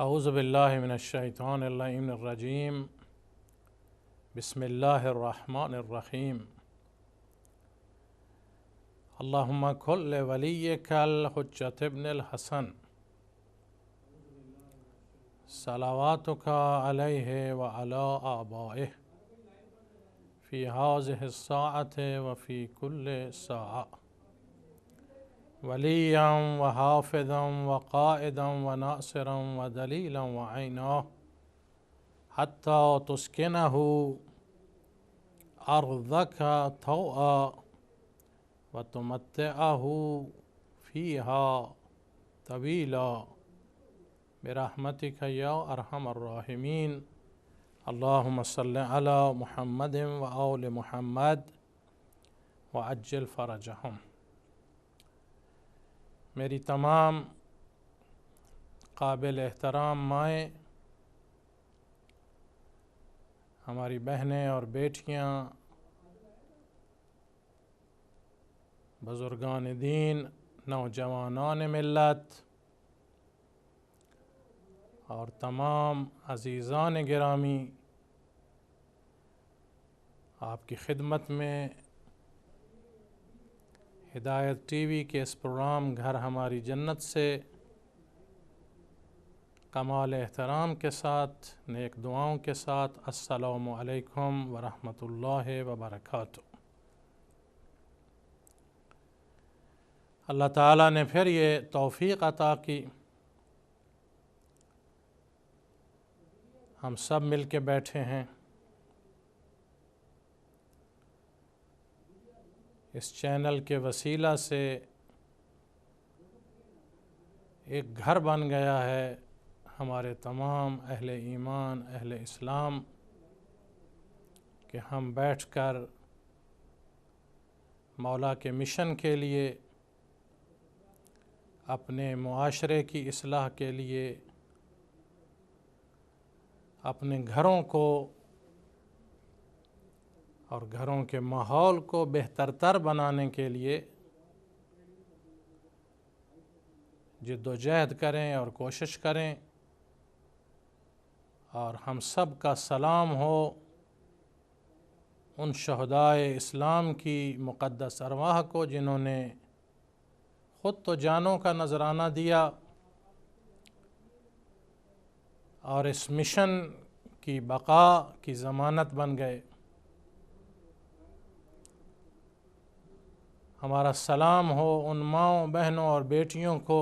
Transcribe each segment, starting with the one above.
اعوذ باللہ من الشیطان اللعین الرجیم بسم اللہ الرحمن الرحیم اللہم کن لولیک الحجۃ ابن الحسن صلواتک علیہ وعلی آبائہ فی ہذہ الساعۃ وفی کل ساعہ ولییا وحافظا وقائدا وناصرا ودلیلا وعینا حتی تسکنہ ارضک طوعا وتمتعہ فیہا طویلا برحمتک یا ارحم الراحمین اللہم صل علی محمد وآل محمد وعجل فرجہم۔ میری تمام قابل احترام مائیں، ہماری بہنیں اور بیٹیاں، بزرگان دین، نوجوانان ملت اور تمام عزیزان گرامی، آپ کی خدمت میں ہدایت ٹی وی کے اس پروگرام گھر ہماری جنت سے کمال احترام کے ساتھ، نیک دعاؤں کے ساتھ السلام علیکم ورحمۃ اللہ وبرکاتہ۔ اللہ تعالیٰ نے پھر یہ توفیق عطا کی، ہم سب مل کے بیٹھے ہیں، اس چینل کے وسیلہ سے ایک گھر بن گیا ہے ہمارے تمام اہل ایمان، اہل اسلام، کہ ہم بیٹھ کر مولا کے مشن کے لیے، اپنے معاشرے کی اصلاح کے لیے، اپنے گھروں کو اور گھروں کے ماحول کو بہتر تر بنانے کے لیے جد و جہد کریں اور کوشش کریں، اور ہم سب کا سلام ہو ان شہدائے اسلام کی مقدس ارواح کو جنہوں نے خود تو جانوں کا نذرانہ دیا اور اس مشن کی بقا کی ضمانت بن گئے۔ ہمارا سلام ہو ان ماؤں، بہنوں اور بیٹیوں کو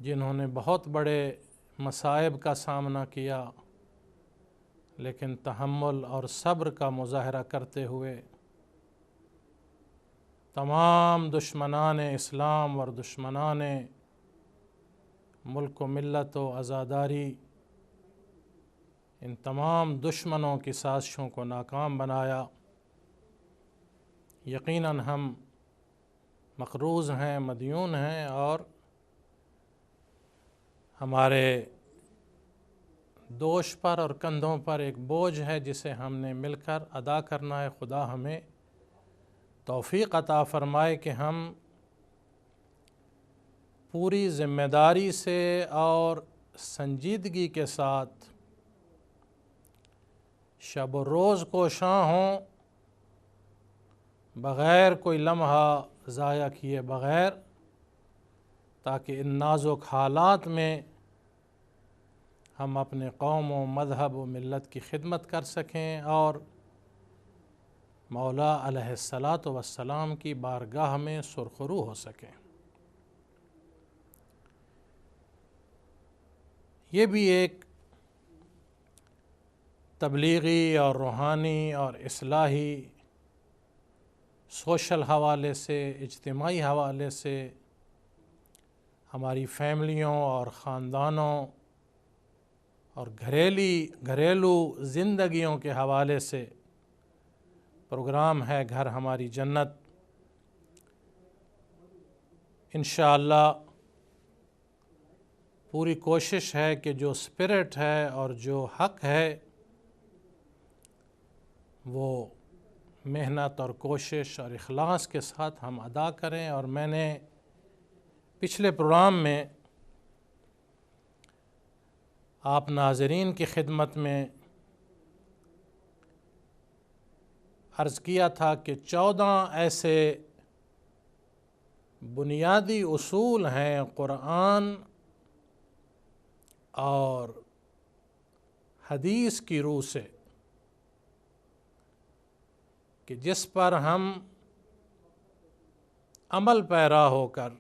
جنہوں نے بہت بڑے مصائب کا سامنا کیا، لیکن تحمل اور صبر کا مظاہرہ کرتے ہوئے تمام دشمنان اسلام اور دشمنان ملک و ملت و عزاداری، ان تمام دشمنوں کی سازشوں کو ناکام بنایا۔ یقیناً ہم مقروض ہیں، مدیون ہیں، اور ہمارے دوش پر اور کندھوں پر ایک بوجھ ہے جسے ہم نے مل کر ادا کرنا ہے۔ خدا ہمیں توفیق عطا فرمائے کہ ہم پوری ذمہ داری سے اور سنجیدگی کے ساتھ شب و روز کوشاں ہوں، بغیر کوئی لمحہ ضائع کیے بغیر، تاکہ ان نازک حالات میں ہم اپنے قوم و مذہب و ملت کی خدمت کر سکیں اور مولا علیہ الصلاۃ والسلام کی بارگاہ میں سرخرو ہو سکیں۔ یہ بھی ایک تبلیغی اور روحانی اور اصلاحی، سوشل حوالے سے، اجتماعی حوالے سے، ہماری فیملیوں اور خاندانوں اور گھریلو زندگیوں کے حوالے سے پروگرام ہے گھر ہماری جنت۔ انشاءاللہ پوری کوشش ہے کہ جو اسپرٹ ہے اور جو حق ہے وہ محنت اور کوشش اور اخلاص کے ساتھ ہم ادا کریں۔ اور میں نے پچھلے پروگرام میں آپ ناظرین کی خدمت میں عرض کیا تھا کہ 14 ایسے بنیادی اصول ہیں قرآن اور حدیث کی روح سے کہ جس پر ہم عمل پیرا ہو کر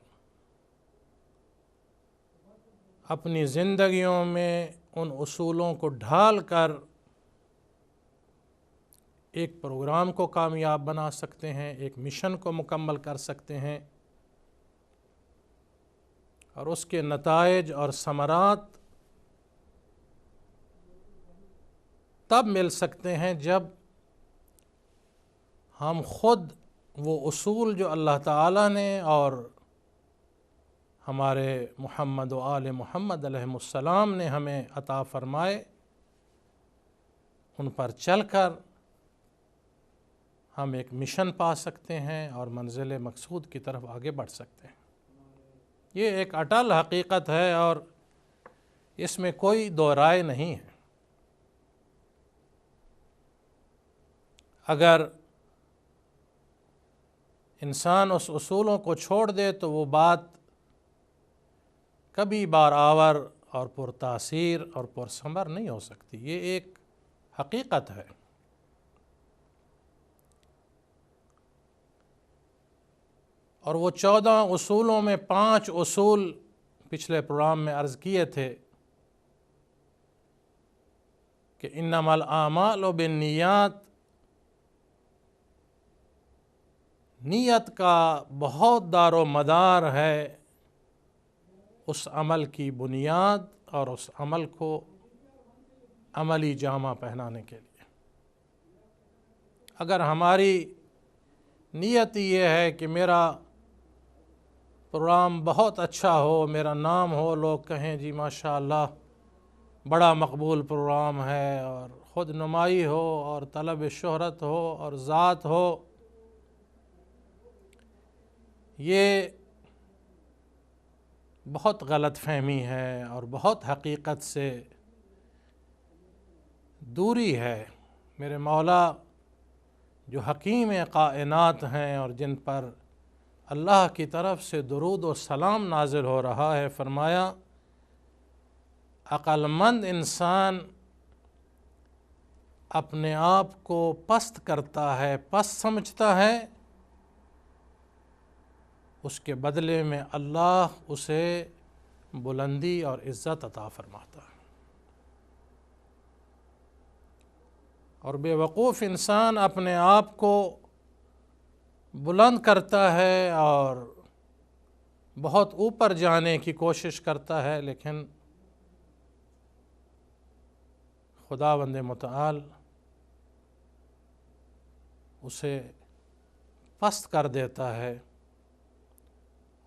اپنی زندگیوں میں ان اصولوں کو ڈھال کر ایک پروگرام کو کامیاب بنا سکتے ہیں، ایک مشن کو مکمل کر سکتے ہیں، اور اس کے نتائج اور ثمرات تب مل سکتے ہیں جب ہم خود وہ اصول جو اللہ تعالیٰ نے اور ہمارے محمد و آل محمد علیہ السلام نے ہمیں عطا فرمائے ان پر چل کر ہم ایک مشن پا سکتے ہیں اور منزل مقصود کی طرف آگے بڑھ سکتے ہیں۔ یہ ایک اٹل حقیقت ہے اور اس میں کوئی دو رائے نہیں ہے۔ اگر انسان اس اصولوں کو چھوڑ دے تو وہ بات کبھی بار آور اور پرتاثیر اور پرثمر نہیں ہو سکتی۔ یہ ایک حقیقت ہے۔ اور وہ 14 اصولوں میں 5 اصول پچھلے پروگرام میں عرض کیے تھے کہ انما الاعمال بالنیات، نیت کا بہت دار و مدار ہے اس عمل کی بنیاد اور اس عمل کو عملی جامہ پہنانے کے لیے۔ اگر ہماری نیت یہ ہے کہ میرا پروگرام بہت اچھا ہو، میرا نام ہو، لوگ کہیں جی ماشاءاللہ بڑا مقبول پروگرام ہے، اور خود نمائی ہو اور طلب شہرت ہو اور ذات ہو، یہ بہت غلط فہمی ہے اور بہت حقیقت سے دوری ہے۔ میرے مولا جو حکیم کائنات ہیں اور جن پر اللہ کی طرف سے درود و سلام نازل ہو رہا ہے، فرمایا عقل مند انسان اپنے آپ کو پست کرتا ہے، پست سمجھتا ہے، اس کے بدلے میں اللہ اسے بلندی اور عزت عطا فرماتا ہے۔ اور بے وقوف انسان اپنے آپ کو بلند کرتا ہے اور بہت اوپر جانے کی کوشش کرتا ہے، لیکن خداوند متعال اسے پست کر دیتا ہے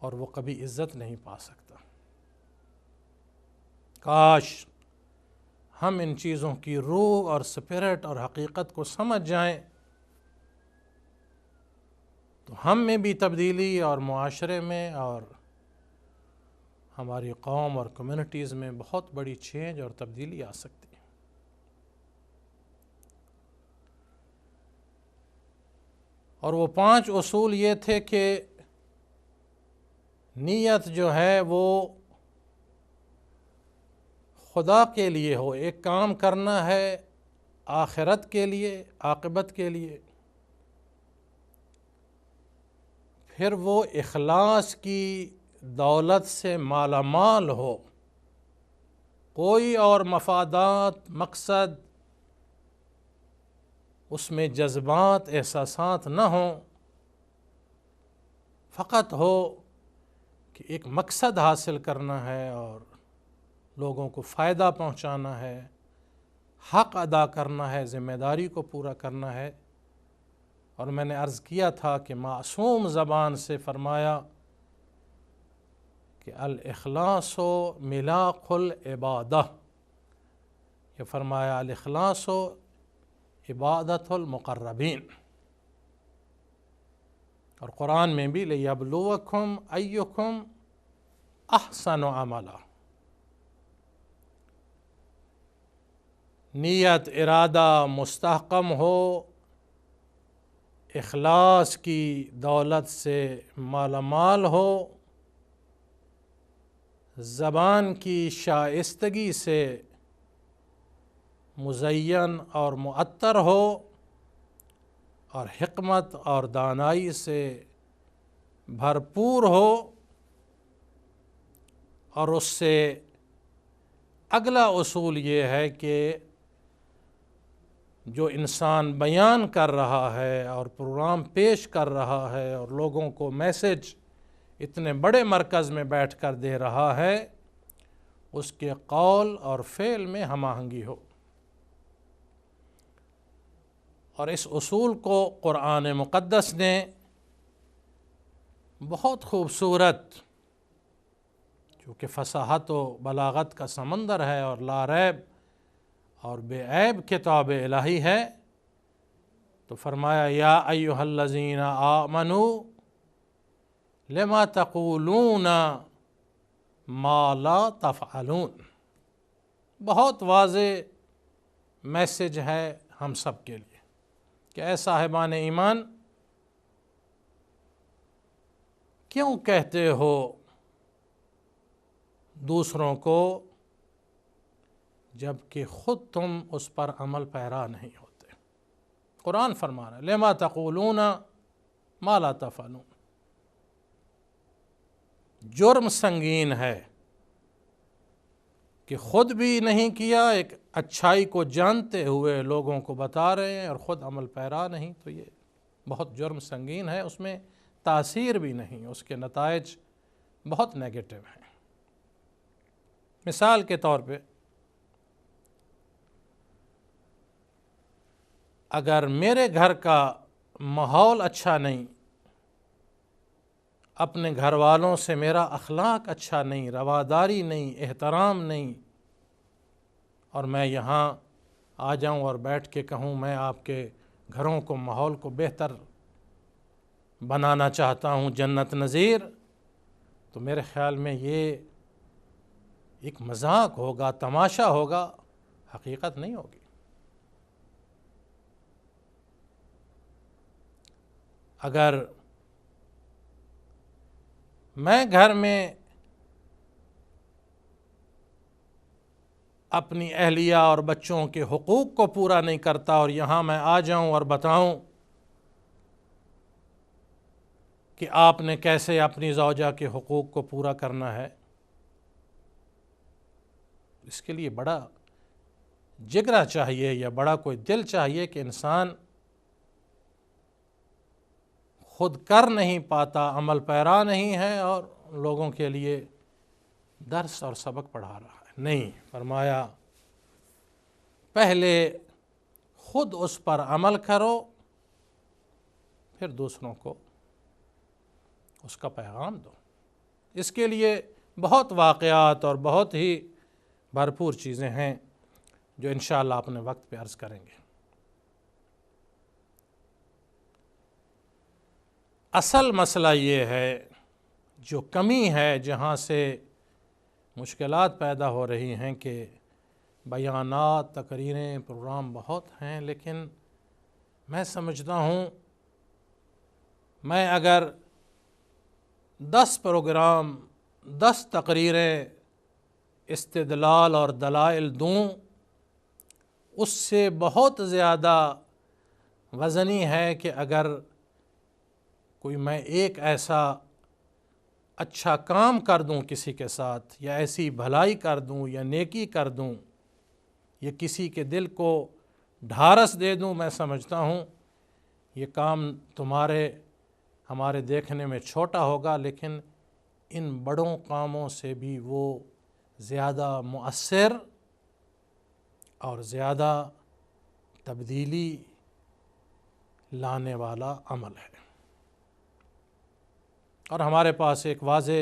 اور وہ کبھی عزت نہیں پا سکتا۔ کاش ہم ان چیزوں کی روح اور سپرٹ اور حقیقت کو سمجھ جائیں تو ہم میں بھی تبدیلی اور معاشرے میں اور ہماری قوم اور کمیونٹیز میں بہت بڑی چینج اور تبدیلی آ سکتی ہے۔ اور وہ 5 اصول یہ تھے کہ نیت جو ہے وہ خدا کے لیے ہو، ایک کام کرنا ہے آخرت کے لیے، عاقبت کے لیے، پھر وہ اخلاص کی دولت سے مالا مال ہو، کوئی اور مفادات، مقصد، اس میں جذبات، احساسات نہ ہوں، فقط ہو کہ ایک مقصد حاصل کرنا ہے اور لوگوں کو فائدہ پہنچانا ہے، حق ادا کرنا ہے، ذمہ داری کو پورا کرنا ہے۔ اور میں نے عرض کیا تھا کہ معصوم زبان سے فرمایا کہ الاخلاص ملاق العبادہ، یہ فرمایا الاخلاص عبادت المقربین۔ اور قرآن میں بھی لِیَبْلُوَکُمْ أَيُّکُمْ أَحْسَنُ عَمَلًا، نیت ارادہ مستحکم ہو، اخلاص کی دولت سے مالا مال ہو، زبان کی شائستگی سے مزین اور معطر ہو، اور حکمت اور دانائی سے بھرپور ہو، اور اس سے اگلا اصول یہ ہے کہ جو انسان بیان کر رہا ہے اور پروگرام پیش کر رہا ہے اور لوگوں کو میسج اتنے بڑے مرکز میں بیٹھ کر دے رہا ہے، اس کے قول اور فعل میں ہم آہنگی ہو۔ اور اس اصول کو قرآن مقدس نے بہت خوبصورت، کیونکہ فصاحت و بلاغت کا سمندر ہے اور لا ریب اور بے عیب کتاب الہی ہے، تو فرمایا یا ایھا الذین آمنوا لما تقولون ما لا تفعلون۔ بہت واضح میسج ہے ہم سب کے لیے کہ اے صاحبان ایمان، کیوں کہتے ہو دوسروں کو جب کہ خود تم اس پر عمل پیرا نہیں ہوتے؟ قرآن فرما رہا ہے لما تقولون ما لا تفعلون۔ جرم سنگین ہے کہ خود بھی نہیں کیا، ایک اچھائی کو جانتے ہوئے لوگوں کو بتا رہے ہیں اور خود عمل پیرا نہیں، تو یہ بہت جرم سنگین ہے، اس میں تاثیر بھی نہیں، اس کے نتائج بہت نیگیٹو ہیں۔ مثال کے طور پہ، اگر میرے گھر کا ماحول اچھا نہیں، اپنے گھر والوں سے میرا اخلاق اچھا نہیں، رواداری نہیں، احترام نہیں، اور میں یہاں آ جاؤں اور بیٹھ کے کہوں میں آپ کے گھروں کو، ماحول کو بہتر بنانا چاہتا ہوں، جنت نظیر، تو میرے خیال میں یہ ایک مذاق ہوگا، تماشا ہوگا، حقیقت نہیں ہوگی۔ اگر میں گھر میں اپنی اہلیہ اور بچوں کے حقوق کو پورا نہیں کرتا اور یہاں میں آ جاؤں اور بتاؤں کہ آپ نے کیسے اپنی زوجہ کے حقوق کو پورا کرنا ہے، اس کے لیے بڑا جگرا چاہیے یا بڑا کوئی دل چاہیے کہ انسان خود کر نہیں پاتا، عمل پیرا نہیں ہے اور لوگوں کے لیے درس اور سبق پڑھا رہا ہے۔ نہیں، فرمایا پہلے خود اس پر عمل کرو، پھر دوسروں کو اس کا پیغام دو۔ اس کے لیے بہت واقعات اور بہت ہی بھرپور چیزیں ہیں جو انشاءاللہ اپنے وقت پہ عرض کریں گے۔ اصل مسئلہ یہ ہے، جو کمی ہے، جہاں سے مشکلات پیدا ہو رہی ہیں، کہ بیانات، تقریریں، پروگرام بہت ہیں، لیکن میں سمجھتا ہوں میں اگر 10 پروگرام، 10 تقریریں استدلال اور دلائل دوں، اس سے بہت زیادہ وزنی ہے کہ اگر کوئی میں ایک ایسا اچھا کام کر دوں کسی کے ساتھ، یا ایسی بھلائی کر دوں یا نیکی کر دوں، یا کسی کے دل کو ڈھارس دے دوں، میں سمجھتا ہوں یہ کام ہمارے دیکھنے میں چھوٹا ہوگا، لیکن ان بڑوں کاموں سے بھی وہ زیادہ مؤثر اور زیادہ تبدیلی لانے والا عمل ہے۔ اور ہمارے پاس ایک واضح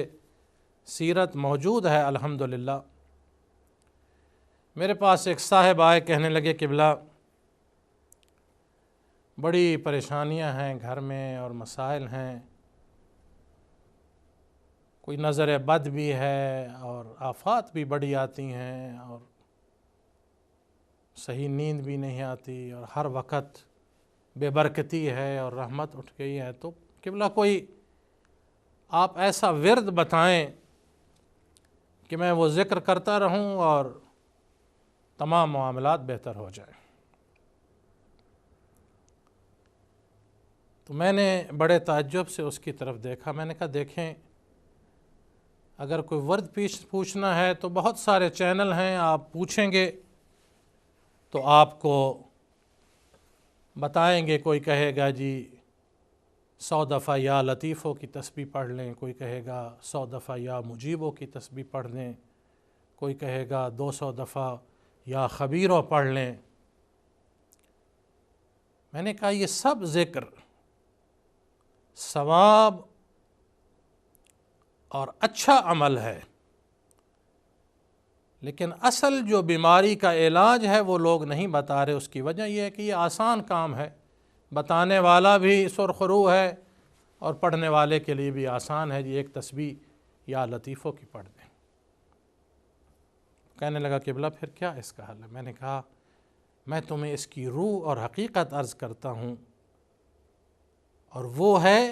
سیرت موجود ہے الحمدللہ۔ میرے پاس ایک صاحب آئے، کہنے لگے قبلہ بڑی پریشانیاں ہیں گھر میں اور مسائل ہیں، کوئی نظر بد بھی ہے اور آفات بھی بڑی آتی ہیں، اور صحیح نیند بھی نہیں آتی اور ہر وقت بے برکتی ہے اور رحمت اٹھ گئی ہے، تو قبلہ کوئی آپ ایسا ورد بتائیں کہ میں وہ ذکر کرتا رہوں اور تمام معاملات بہتر ہو جائیں۔ تو میں نے بڑے تعجب سے اس کی طرف دیکھا، میں نے کہا دیکھیں اگر کوئی ورد پوچھنا ہے تو بہت سارے چینل ہیں، آپ پوچھیں گے تو آپ کو بتائیں گے، کوئی کہے گا جی 100 دفعہ یا لطیفوں کی تسبیح پڑھ لیں، کوئی کہے گا 100 دفعہ یا مجیبوں کی تسبیح پڑھ لیں، کوئی کہے گا 200 دفعہ یا خبیروں پڑھ لیں۔ میں نے کہا یہ سب ذکر ثواب اور اچھا عمل ہے، لیکن اصل جو بیماری کا علاج ہے وہ لوگ نہیں بتا رہے۔ اس کی وجہ یہ ہے کہ یہ آسان کام ہے، بتانے والا بھی سرخ رو ہے اور پڑھنے والے کے لیے بھی آسان ہے، یہ ایک تسبیح یا لطیفوں کی پڑھ دیں۔ کہنے لگا قبلہ پھر کیا اس کا حل ہے؟ میں نے کہا میں تمہیں اس کی روح اور حقیقت عرض کرتا ہوں، اور وہ ہے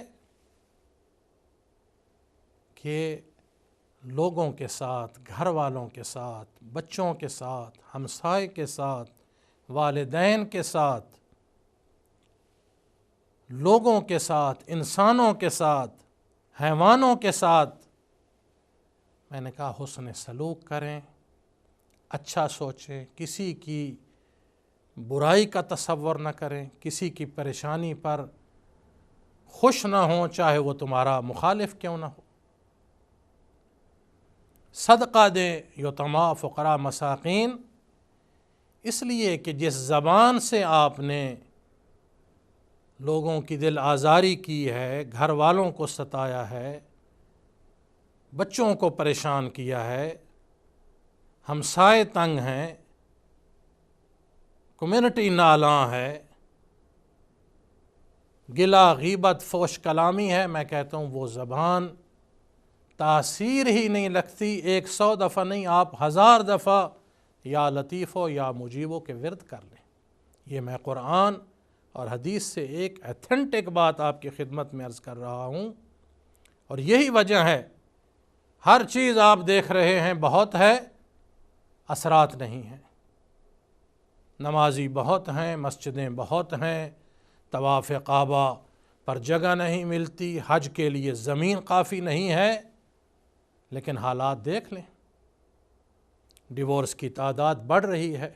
کہ لوگوں کے ساتھ، گھر والوں کے ساتھ، بچوں کے ساتھ، ہمسائے کے ساتھ، والدین کے ساتھ، لوگوں کے ساتھ، انسانوں کے ساتھ، حیوانوں کے ساتھ، میں نے کہا حسن سلوک کریں، اچھا سوچیں، کسی کی برائی کا تصور نہ کریں، کسی کی پریشانی پر خوش نہ ہوں چاہے وہ تمہارا مخالف کیوں نہ ہو، صدقہ دیں یتیما فقراء مساکین، اس لیے کہ جس زبان سے آپ نے لوگوں کی دل آزاری کی ہے، گھر والوں کو ستایا ہے، بچوں کو پریشان کیا ہے، ہمسائے تنگ ہیں، کمیونٹی نالاں ہے، گلا غیبت فوش کلامی ہے، میں کہتا ہوں وہ زبان تاثیر ہی نہیں لگتی۔ 100 دفعہ نہیں، آپ 1000 دفعہ یا لطیفوں یا مجیبوں کے ورد کر لیں۔ یہ میں قرآن اور حدیث سے ایک ایتھنٹک بات آپ کی خدمت میں عرض کر رہا ہوں، اور یہی وجہ ہے ہر چیز آپ دیکھ رہے ہیں بہت ہے، اثرات نہیں ہیں۔ نمازی بہت ہیں، مسجدیں بہت ہیں، طواف کعبہ پر جگہ نہیں ملتی، حج کے لیے زمین کافی نہیں ہے، لیکن حالات دیکھ لیں، ڈیورس کی تعداد بڑھ رہی ہے،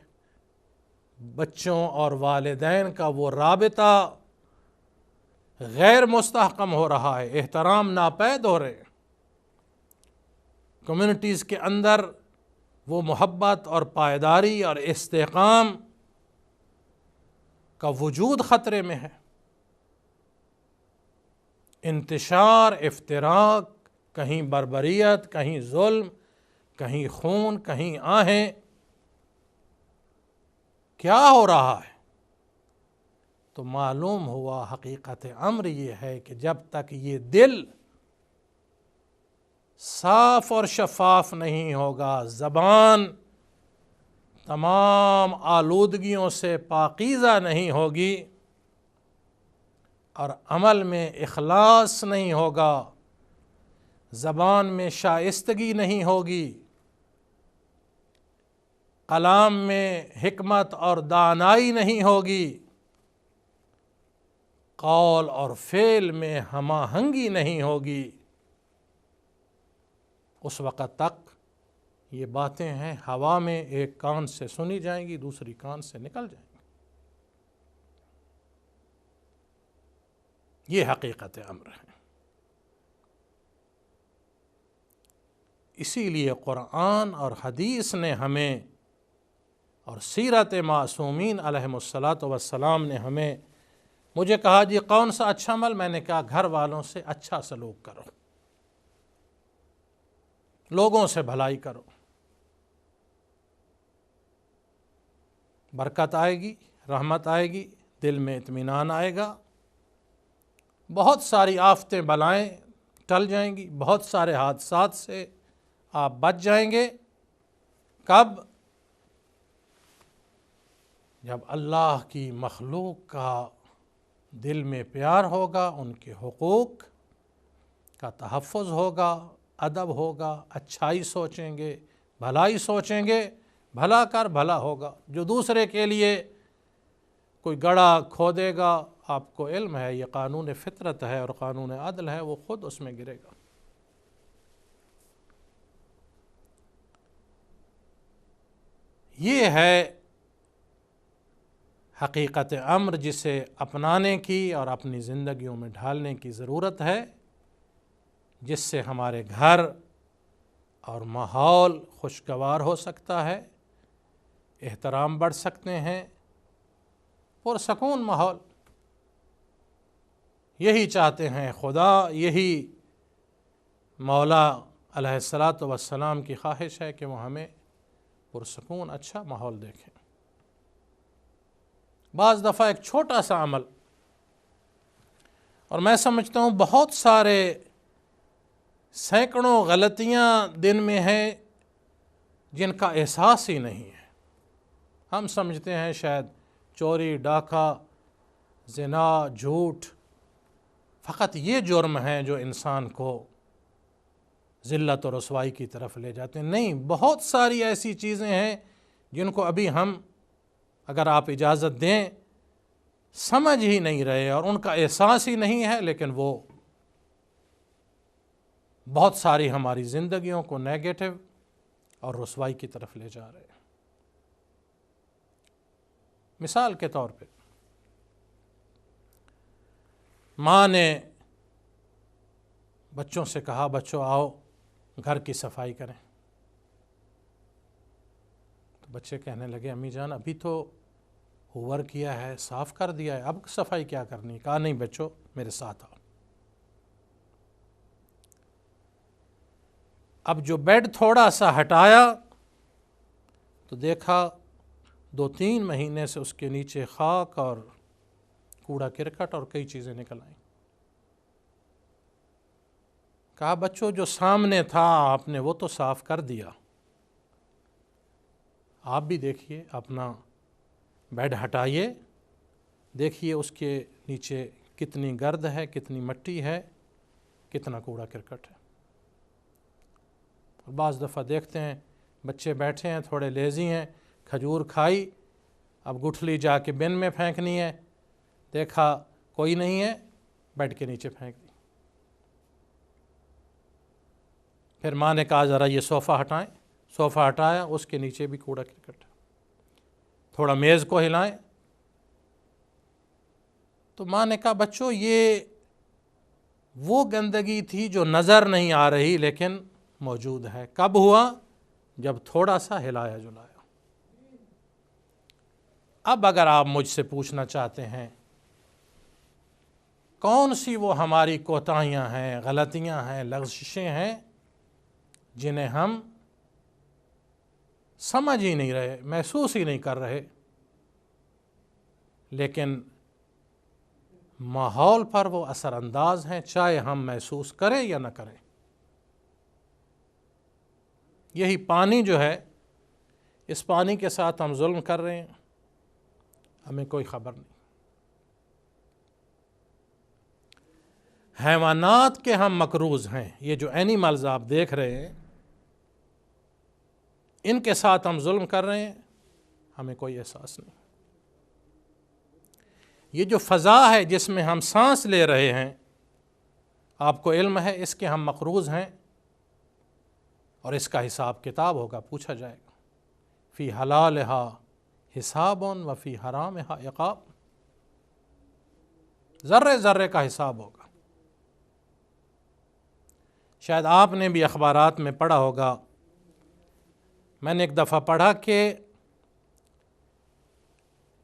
بچوں اور والدین کا وہ رابطہ غیر مستحکم ہو رہا ہے، احترام ناپید ہو رہے ہیں، کمیونٹیز کے اندر وہ محبت اور پائیداری اور استحکام کا وجود خطرے میں ہے۔ انتشار، افتراق، کہیں بربریت، کہیں ظلم، کہیں خون، کہیں آہیں، کیا ہو رہا ہے؟ تو معلوم ہوا حقیقت امر یہ ہے کہ جب تک یہ دل صاف اور شفاف نہیں ہوگا، زبان تمام آلودگیوں سے پاکیزہ نہیں ہوگی اور عمل میں اخلاص نہیں ہوگا، زبان میں شائستگی نہیں ہوگی، کلام میں حکمت اور دانائی نہیں ہوگی، قول اور فعل میں ہم آہنگی نہیں ہوگی، اس وقت تک یہ باتیں ہیں ہوا میں، ایک کان سے سنی جائیں گی، دوسری کان سے نکل جائیں گی۔ یہ حقیقت امر ہے۔ اسی لیے قرآن اور حدیث نے ہمیں اور سیرت معصومین علیہم الصلاۃ والسلام نے ہمیں، مجھے کہا جی کون سا اچھا عمل؟ میں نے کہا گھر والوں سے اچھا سلوک کرو، لوگوں سے بھلائی کرو، برکت آئے گی، رحمت آئے گی، دل میں اطمینان آئے گا، بہت ساری آفتیں بلائیں ٹل جائیں گی، بہت سارے حادثات سے آپ بچ جائیں گے۔ کب؟ جب اللہ کی مخلوق کا دل میں پیار ہوگا، ان کے حقوق کا تحفظ ہوگا، ادب ہوگا، اچھائی سوچیں گے، بھلائی سوچیں گے، بھلا کر بھلا ہوگا۔ جو دوسرے کے لیے کوئی گڑھا کھودے گا، آپ کو علم ہے یہ قانون فطرت ہے اور قانون عدل ہے، وہ خود اس میں گرے گا۔ یہ ہے حقیقت امر جسے اپنانے کی اور اپنی زندگیوں میں ڈھالنے کی ضرورت ہے، جس سے ہمارے گھر اور ماحول خوشگوار ہو سکتا ہے، احترام بڑھ سکتے ہیں، پرسکون ماحول۔ یہی چاہتے ہیں خدا، یہی مولا علیہ الصلاۃ والسلام کی خواہش ہے کہ وہ ہمیں پرسکون اچھا ماحول دیکھیں۔ بعض دفعہ ایک چھوٹا سا عمل، اور میں سمجھتا ہوں بہت سارے سینکڑوں غلطیاں دن میں ہیں جن کا احساس ہی نہیں ہے۔ ہم سمجھتے ہیں شاید چوری، ڈاکہ، زنا، جھوٹ فقط یہ جرم ہیں جو انسان کو ذلت و رسوائی کی طرف لے جاتے ہیں۔ نہیں، بہت ساری ایسی چیزیں ہیں جن کو ابھی ہم، اگر آپ اجازت دیں، سمجھ ہی نہیں رہے اور ان کا احساس ہی نہیں ہے، لیکن وہ بہت ساری ہماری زندگیوں کو نیگیٹو اور رسوائی کی طرف لے جا رہے ہیں۔ مثال کے طور پہ، ماں نے بچوں سے کہا بچوں آؤ گھر کی صفائی کریں، تو بچے کہنے لگے امی جان ابھی تو ہوور کیا ہے، صاف کر دیا ہے، اب صفائی کیا کرنی؟ کہا نہیں بچوں میرے ساتھ آؤ۔ اب جو بیڈ تھوڑا سا ہٹایا تو دیکھا 2-3 مہینے سے اس کے نیچے خاک اور کوڑا کرکٹ اور کئی چیزیں نکل آئیں۔ کہا بچوں جو سامنے تھا آپ نے وہ تو صاف کر دیا، آپ بھی دیکھیے، اپنا بیڈ ہٹائیے، دیکھیے اس کے نیچے کتنی گرد ہے، کتنی مٹی ہے، کتنا کوڑا کرکٹ ہے۔ اور بعض دفعہ دیکھتے ہیں بچے بیٹھے ہیں، تھوڑے لیزی ہیں، کھجور کھائی، اب گٹھلی جا کے بن میں پھینکنی ہے، دیکھا کوئی نہیں ہے، بیڈ کے نیچے پھینک دی۔ پھر ماں نے کہا ذرا یہ صوفہ ہٹائیں، صوفہ ہٹایا، اس کے نیچے بھی کوڑا کرکٹ، تھوڑا میز کو ہلائیں، تو ماں نے کہا بچوں یہ وہ گندگی تھی جو نظر نہیں آ رہی لیکن موجود ہے۔ کب ہوا؟ جب تھوڑا سا ہلایا جلایا۔ اب اگر آپ مجھ سے پوچھنا چاہتے ہیں کون سی وہ ہماری کوتاہیاں ہیں، غلطیاں ہیں، لغزشیں ہیں جنہیں ہم سمجھ ہی نہیں رہے، محسوس ہی نہیں کر رہے، لیکن ماحول پر وہ اثر انداز ہیں، چاہے ہم محسوس کریں یا نہ کریں۔ یہی پانی جو ہے، اس پانی کے ساتھ ہم ظلم کر رہے ہیں، ہمیں کوئی خبر نہیں۔ حیوانات کے ہم مقروض ہیں، یہ جو اینیملز آپ دیکھ رہے ہیں ان کے ساتھ ہم ظلم کر رہے ہیں، ہمیں کوئی احساس نہیں۔ یہ جو فضا ہے جس میں ہم سانس لے رہے ہیں، آپ کو علم ہے اس کے ہم مقروض ہیں اور اس کا حساب کتاب ہوگا، پوچھا جائے گا۔ فی حلالہا حساب و فی حرامہا عقاب، ذرے ذرے کا حساب ہوگا۔ شاید آپ نے بھی اخبارات میں پڑھا ہوگا، میں نے ایک دفعہ پڑھا کہ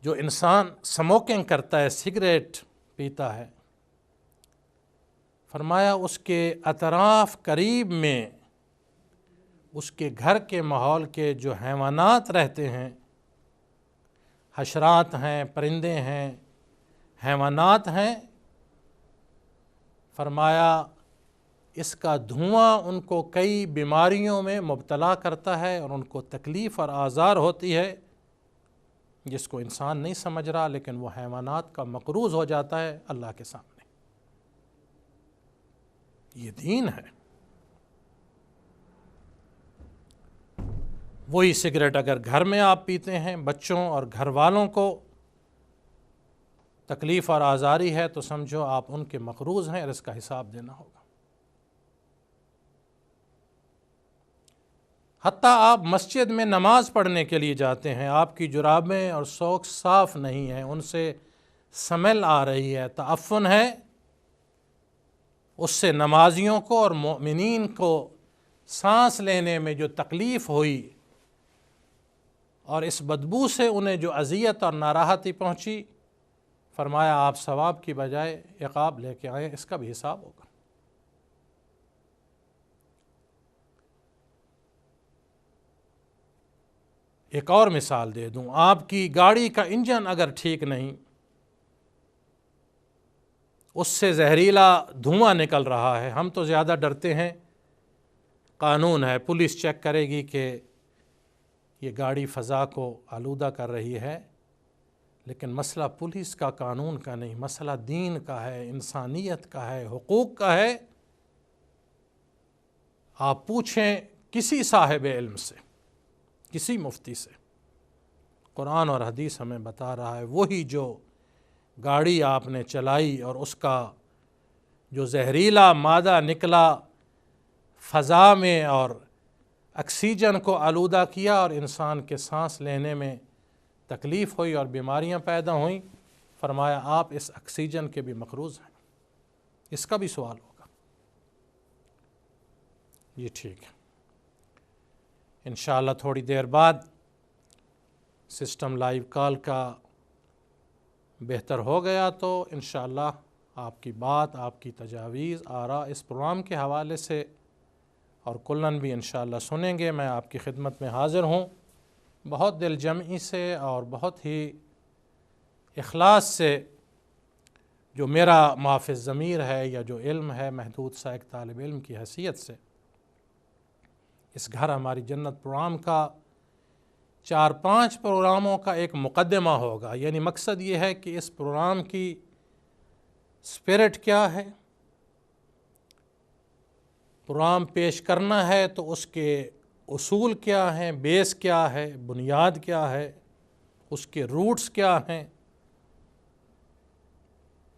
جو انسان سموکنگ کرتا ہے، سگریٹ پیتا ہے، فرمایا اس کے اطراف قریب میں اس کے گھر کے ماحول کے جو حیوانات رہتے ہیں، حشرات ہیں، پرندے ہیں، حیوانات ہیں، فرمایا اس کا دھواں ان کو کئی بیماریوں میں مبتلا کرتا ہے اور ان کو تکلیف اور آزار ہوتی ہے، جس کو انسان نہیں سمجھ رہا، لیکن وہ حیوانات کا مقروض ہو جاتا ہے اللہ کے سامنے۔ یہ دین ہے۔ وہی سگریٹ اگر گھر میں آپ پیتے ہیں، بچوں اور گھر والوں کو تکلیف اور آزاری ہے، تو سمجھو آپ ان کے مقروض ہیں اور اس کا حساب دینا ہوگا۔ حتیٰ آپ مسجد میں نماز پڑھنے کے لیے جاتے ہیں، آپ کی جرابیں اور سوکس صاف نہیں ہیں، ان سے سمیل آ رہی ہے، تعفن ہے، اس سے نمازیوں کو اور مومنین کو سانس لینے میں جو تکلیف ہوئی اور اس بدبو سے انہیں جو اذیت اور ناراحتی پہنچی، فرمایا آپ ثواب کی بجائے عقاب لے کے آئیں، اس کا بھی حساب ہوگا۔ ایک اور مثال دے دوں، آپ کی گاڑی کا انجن اگر ٹھیک نہیں، اس سے زہریلا دھواں نکل رہا ہے، ہم تو زیادہ ڈرتے ہیں، قانون ہے، پولیس چیک کرے گی کہ یہ گاڑی فضا کو آلودہ کر رہی ہے، لیکن مسئلہ پولیس کا، قانون کا نہیں، مسئلہ دین کا ہے، انسانیت کا ہے، حقوق کا ہے۔ آپ پوچھیں کسی صاحب علم سے، کسی مفتی سے، قرآن اور حدیث ہمیں بتا رہا ہے وہی جو گاڑی آپ نے چلائی اور اس کا جو زہریلا مادہ نکلا فضا میں اور آکسیجن کو آلودہ کیا اور انسان کے سانس لینے میں تکلیف ہوئی اور بیماریاں پیدا ہوئیں، فرمایا آپ اس آکسیجن کے بھی مقروض ہیں، اس کا بھی سوال ہوگا۔ یہ ٹھیک ہے، انشاءاللہ تھوڑی دیر بعد سسٹم لائیو کال کا بہتر ہو گیا تو انشاءاللہ آپ کی بات، آپ کی تجاویز، آراء اس پروگرام کے حوالے سے اور کلن بھی انشاءاللہ سنیں گے۔ میں آپ کی خدمت میں حاضر ہوں، بہت دل جمعی سے اور بہت ہی اخلاص سے، جو میرا معافِ ضمیر ہے یا جو علم ہے محدود سا ایک طالب علم کی حیثیت سے، اس گھر ہماری جنت پروگرام کا 4-5 پروگراموں کا ایک مقدمہ ہوگا، یعنی مقصد یہ ہے کہ اس پروگرام کی اسپرٹ کیا ہے، پروگرام پیش کرنا ہے تو اس کے اصول کیا ہیں، بیس کیا ہے، بنیاد کیا ہے، اس کے روٹس کیا ہیں،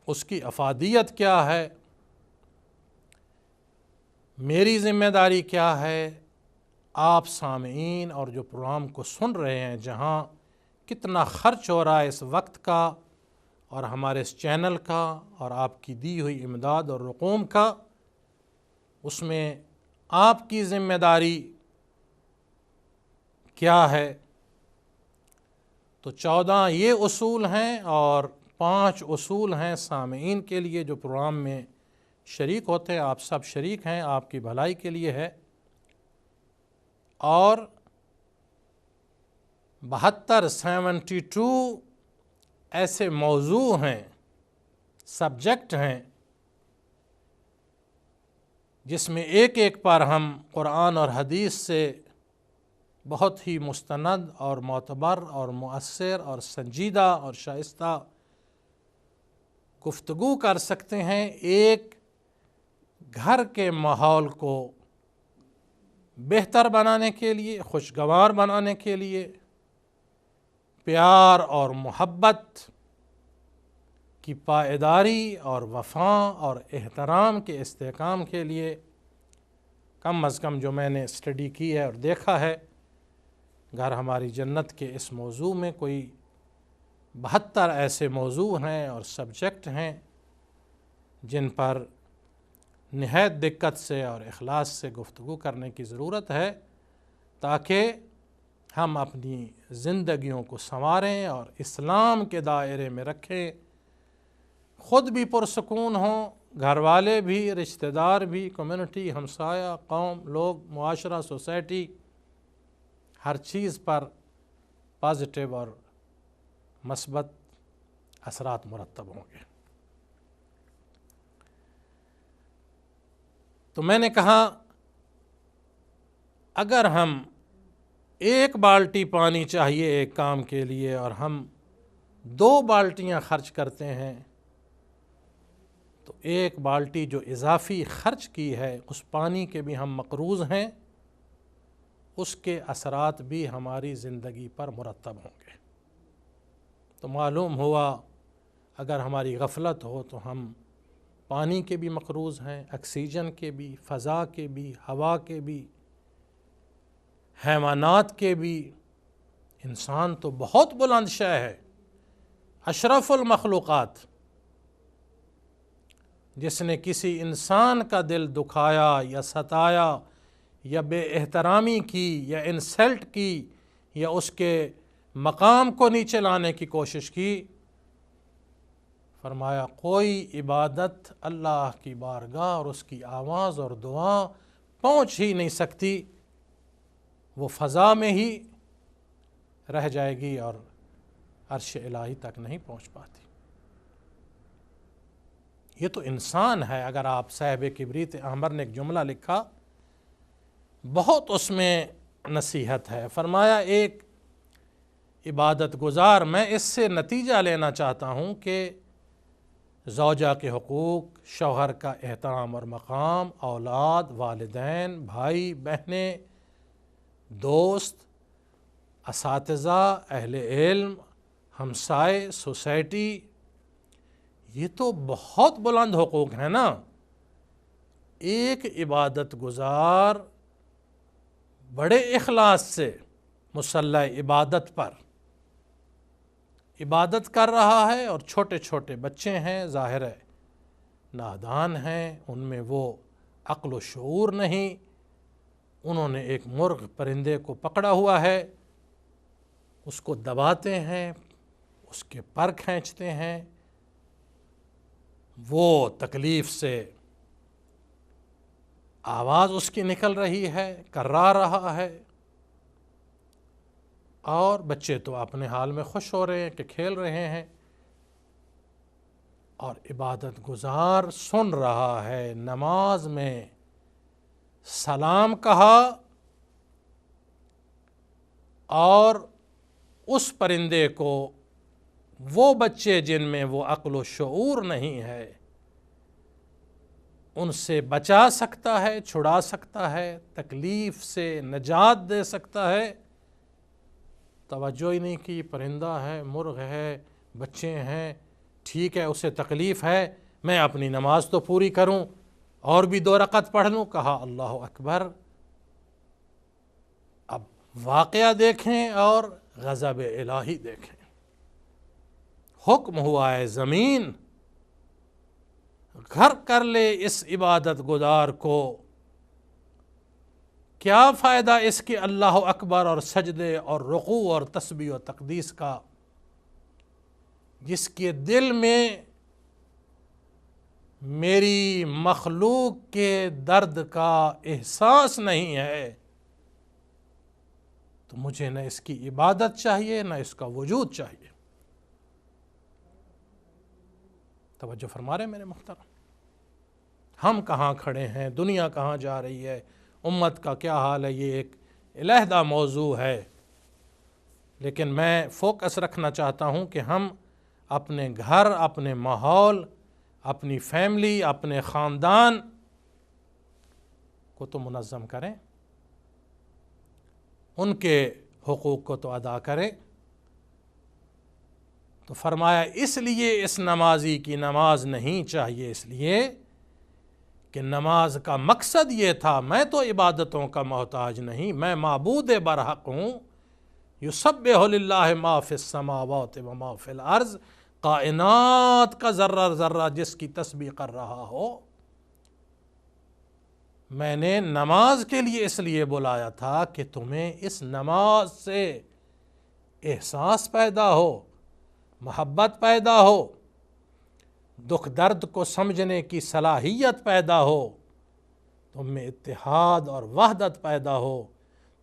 اس کی افادیت کیا ہے، میری ذمہ داری کیا ہے، آپ سامعین اور جو پروگرام کو سن رہے ہیں، جہاں کتنا خرچ ہو رہا ہے اس وقت کا اور ہمارے اس چینل کا اور آپ کی دی ہوئی امداد اور رقوم کا، اس میں آپ کی ذمہ داری کیا ہے۔ تو 14 یہ اصول ہیں اور 5 اصول ہیں سامعین کے لیے جو پروگرام میں شریک ہوتے ہیں، آپ سب شریک ہیں، آپ کی بھلائی کے لیے ہے۔ اور 72 ایسے موضوع ہیں، سبجیکٹ ہیں، جس میں ایک ایک پر ہم قرآن اور حدیث سے بہت ہی مستند اور معتبر اور مؤثر اور سنجیدہ اور شائستہ گفتگو کر سکتے ہیں، ایک گھر کے ماحول کو بہتر بنانے کے لیے، خوشگوار بنانے کے لیے، پیار اور محبت کی پائیداری اور وفا اور احترام کے استحکام کے لیے، کم از کم جو میں نے اسٹڈی کی ہے اور دیکھا ہے، گھر ہماری جنت کے اس موضوع میں کوئی 72 ایسے موضوع ہیں اور سبجیکٹ ہیں جن پر نہایت دقت سے اور اخلاص سے گفتگو کرنے کی ضرورت ہے، تاکہ ہم اپنی زندگیوں کو سنواریں اور اسلام کے دائرے میں رکھیں، خود بھی پرسکون ہوں، گھر والے بھی، رشتہ دار بھی، کمیونٹی، ہمسایہ، قوم، لوگ، معاشرہ، سوسائٹی، ہر چیز پر پازیٹیو اور مثبت اثرات مرتب ہوں گے۔ تو میں نے کہا اگر ہم 1 بالٹی پانی چاہیے ایک کام کے لیے اور ہم 2 بالٹیاں خرچ کرتے ہیں، تو 1 بالٹی جو اضافی خرچ کی ہے اس پانی کے بھی ہم مقروض ہیں، اس کے اثرات بھی ہماری زندگی پر مرتب ہوں گے۔ تو معلوم ہوا اگر ہماری غفلت ہو تو ہم پانی کے بھی مقروض ہیں، آکسیجن کے بھی، فضا کے بھی، ہوا کے بھی، حیوانات کے بھی۔ انسان تو بہت بلند شے ہے، اشرف المخلوقات۔ جس نے کسی انسان کا دل دکھایا یا ستایا یا بے احترامی کی یا انسلٹ کی یا اس کے مقام کو نیچے لانے کی کوشش کی، فرمایا کوئی عبادت اللہ کی بارگاہ اور اس کی آواز اور دعا پہنچ ہی نہیں سکتی، وہ فضا میں ہی رہ جائے گی اور عرش الہی تک نہیں پہنچ پاتی۔ یہ تو انسان ہے۔ اگر آپ صاحب کبریت احمر نے ایک جملہ لکھا، بہت اس میں نصیحت ہے۔ فرمایا ایک عبادت گزار، میں اس سے نتیجہ لینا چاہتا ہوں کہ زوجہ کے حقوق، شوہر کا احترام اور مقام، اولاد، والدین، بھائی بہنیں، دوست، اساتذہ، اہل علم، ہمسائے، سوسائٹی، یہ تو بہت بلند حقوق ہیں نا۔ ایک عبادت گزار بڑے اخلاص سے مصلی عبادت پر عبادت کر رہا ہے، اور چھوٹے چھوٹے بچے ہیں، ظاہر ہے نادان ہیں، ان میں وہ عقل و شعور نہیں، انہوں نے ایک مرغ پرندے کو پکڑا ہوا ہے، اس کو دباتے ہیں، اس کے پر کھینچتے ہیں، وہ تکلیف سے آواز اس کی نکل رہی ہے، کرا رہا ہے، اور بچے تو اپنے حال میں خوش ہو رہے ہیں کہ کھیل رہے ہیں، اور عبادت گزار سن رہا ہے۔ نماز میں سلام کہا اور اس پرندے کو وہ بچے جن میں وہ عقل و شعور نہیں ہے ان سے بچا سکتا ہے، چھڑا سکتا ہے، تکلیف سے نجات دے سکتا ہے، توجہ ہی نہیں کی۔ پرندہ ہے، مرغ ہے، بچے ہیں، ٹھیک ہے اسے تکلیف ہے، میں اپنی نماز تو پوری کروں اور بھی 2 رکعت پڑھ لوں، کہا اللہ اکبر۔ اب واقعہ دیکھیں اور غضب الہی دیکھیں۔ حکم ہوا ہے زمین غرق کر لے اس عبادت گزار کو، کیا فائدہ اس کے اللہ اکبر اور سجدے اور رکوع اور تسبیح و تقدیس کا، جس کے دل میں میری مخلوق کے درد کا احساس نہیں ہے، تو مجھے نہ اس کی عبادت چاہیے نہ اس کا وجود چاہیے۔ توجہ فرما رہے میرے محترم؟ ہم کہاں کھڑے ہیں، دنیا کہاں جا رہی ہے، امت کا کیا حال ہے، یہ ایک علیحدہ موضوع ہے، لیکن میں فوکس رکھنا چاہتا ہوں کہ ہم اپنے گھر، اپنے ماحول، اپنی فیملی، اپنے خاندان کو تو منظم کریں، ان کے حقوق کو تو ادا کریں۔ تو فرمایا اس لیے اس نمازی کی نماز نہیں چاہیے، اس لیے کہ نماز کا مقصد یہ تھا، میں تو عبادتوں کا محتاج نہیں، میں معبود برحق ہوں، یسبح للہ ما فی السماوات و ما فی الارض، کائنات کا ذرہ ذرہ جس کی تسبیح کر رہا ہو۔ میں نے نماز کے لیے اس لیے بلایا تھا کہ تمہیں اس نماز سے احساس پیدا ہو، محبت پیدا ہو، دکھ درد کو سمجھنے کی صلاحیت پیدا ہو، تم میں اتحاد اور وحدت پیدا ہو،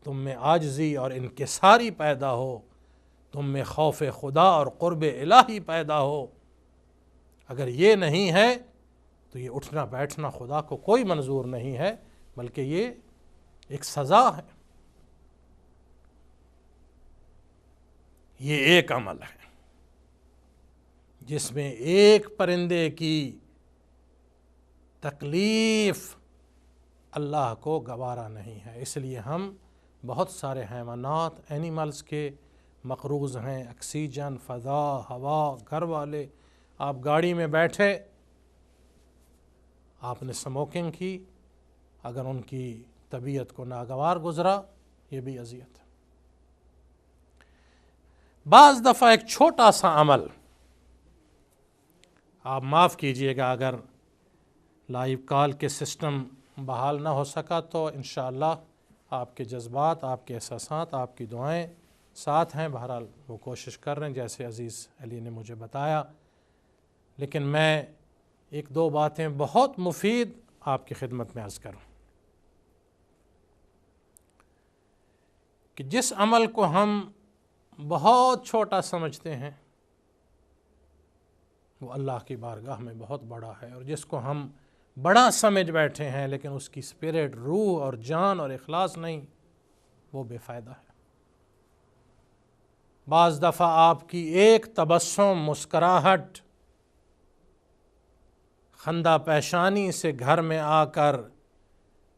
تم میں عاجزی اور انکساری پیدا ہو، تم میں خوف خدا اور قرب الہی پیدا ہو۔ اگر یہ نہیں ہے تو یہ اٹھنا بیٹھنا خدا کو کوئی منظور نہیں ہے، بلکہ یہ ایک سزا ہے۔ یہ ایک عمل ہے جس میں ایک پرندے کی تکلیف اللہ کو گوارا نہیں ہے، اس لیے ہم بہت سارے حیوانات اینیملز کے مقروض ہیں، آکسیجن، فضا، ہوا، گھر والے. آپ گاڑی میں بیٹھے، آپ نے اسموکنگ کی، اگر ان کی طبیعت کو ناگوار گزرا، یہ بھی اذیت ہے. بعض دفعہ ایک چھوٹا سا عمل، آپ معاف کیجئے گا اگر لائیو کال کے سسٹم بحال نہ ہو سکا تو انشاءاللہ آپ کے جذبات، آپ کے احساسات، آپ کی دعائیں ساتھ ہیں. بہرحال وہ کوشش کر رہے ہیں جیسے عزیز علی نے مجھے بتایا. لیکن میں ایک دو باتیں بہت مفید آپ کی خدمت میں عرض کروں کہ جس عمل کو ہم بہت چھوٹا سمجھتے ہیں وہ اللہ کی بارگاہ میں بہت بڑا ہے، اور جس کو ہم بڑا سمجھ بیٹھے ہیں لیکن اس کی اسپرٹ، روح اور جان اور اخلاص نہیں، وہ بے فائدہ ہے. بعض دفعہ آپ کی ایک تبسم، مسکراہٹ، خندہ پیشانی سے گھر میں آ کر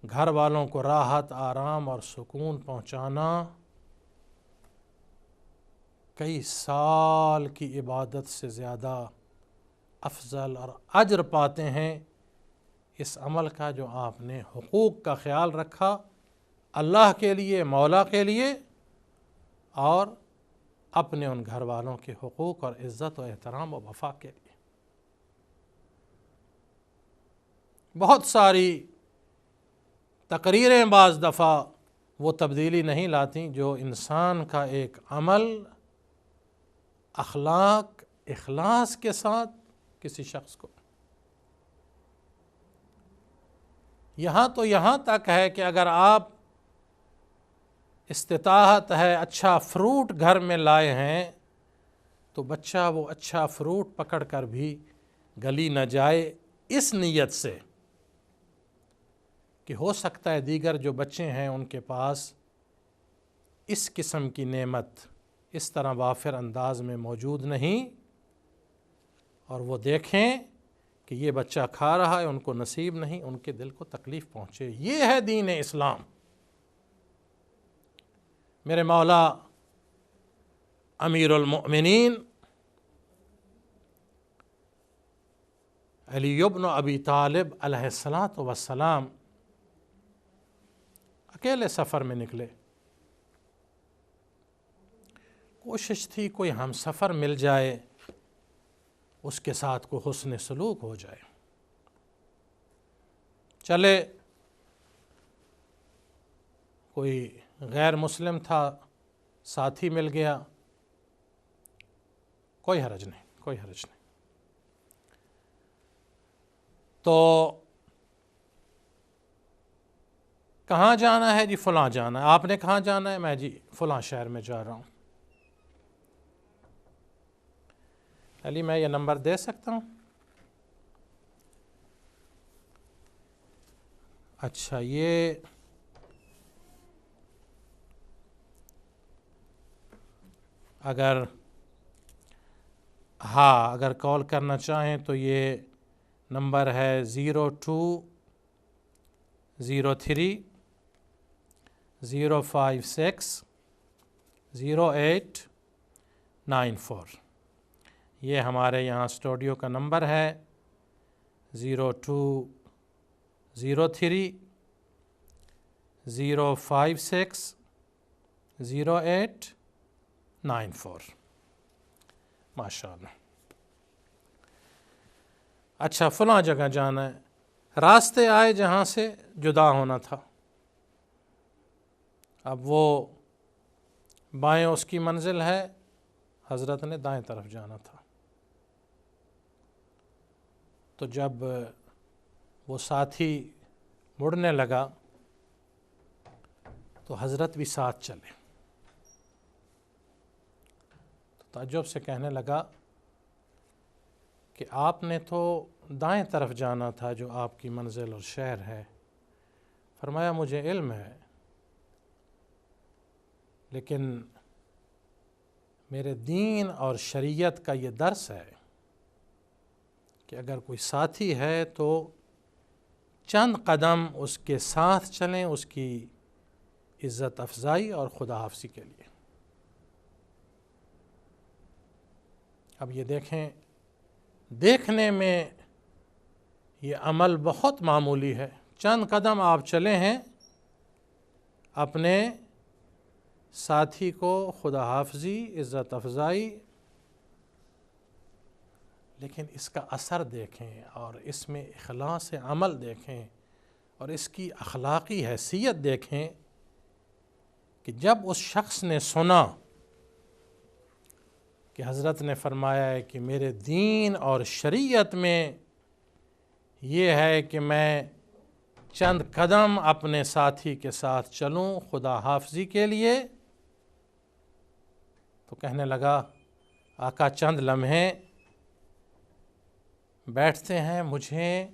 گھر والوں کو راحت، آرام اور سکون پہنچانا کئی سال کی عبادت سے زیادہ افضل اور اجر پاتے ہیں اس عمل کا جو آپ نے حقوق کا خیال رکھا اللہ کے لیے، مولا کے لیے، اور اپنے ان گھر والوں کے حقوق اور عزت و احترام و وفا کے لیے. بہت ساری تقریریں بعض دفعہ وہ تبدیلی نہیں لاتی جو انسان کا ایک عمل اخلاق، اخلاص کے ساتھ کسی شخص کو. یہاں تک ہے کہ اگر آپ استطاعت ہے اچھا فروٹ گھر میں لائے ہیں تو بچہ وہ اچھا فروٹ پکڑ کر بھی گلی نہ جائے، اس نیت سے کہ ہو سکتا ہے دیگر جو بچے ہیں ان کے پاس اس قسم کی نعمت اس طرح وافر انداز میں موجود نہیں، اور وہ دیکھیں کہ یہ بچہ کھا رہا ہے، ان کو نصیب نہیں، ان کے دل کو تکلیف پہنچے. یہ ہے دین اسلام. میرے مولا امیر المؤمنین علی ابن ابی طالب علیہ السلام اکیلے سفر میں نکلے. کوشش تھی کوئی ہم سفر مل جائے، اس کے ساتھ کو حسن سلوک ہو جائے. چلے، کوئی غیر مسلم تھا، ساتھی مل گیا، کوئی حرج نہیں، کوئی حرج نہیں. تو کہاں جانا ہے؟ جی فلاں جانا ہے. آپ نے کہاں جانا ہے؟ میں جی فلاں شہر میں جا رہا ہوں. علی میں یہ نمبر دے سکتا ہوں؟ اچھا، یہ اگر کال کرنا چاہیں تو یہ نمبر ہے 0203-056-0894. یہ ہمارے یہاں اسٹوڈیو کا نمبر ہے 0203-056-0894. ماشاء اللہ. اچھا، فلاں جگہ جانا ہے. راستے آئے جہاں سے جدا ہونا تھا. اب وہ بائیں اس کی منزل ہے، حضرت نے دائیں طرف جانا تھا. تو جب وہ ساتھی مڑنے لگا تو حضرت بھی ساتھ چلے. تو تعجب سے کہنے لگا کہ آپ نے تو دائیں طرف جانا تھا جو آپ کی منزل اور شہر ہے. فرمایا مجھے علم ہے، لیکن میرے دین اور شریعت کا یہ درس ہے کہ اگر کوئی ساتھی ہے تو چند قدم اس کے ساتھ چلیں اس کی عزت افزائی اور خدا حافظی کے لیے۔ اب یہ دیکھیں، دیکھنے میں یہ عمل بہت معمولی ہے، چند قدم آپ چلے ہیں اپنے ساتھی کو خدا حافظی، عزت افزائی، لیکن اس کا اثر دیکھیں اور اس میں اخلاص عمل دیکھیں اور اس کی اخلاقی حیثیت دیکھیں کہ جب اس شخص نے سنا کہ حضرت نے فرمایا ہے کہ میرے دین اور شریعت میں یہ ہے کہ میں چند قدم اپنے ساتھی کے ساتھ چلوں خدا حافظی کے لیے، تو کہنے لگا آقا چند لمحے بیٹھتے ہیں، مجھے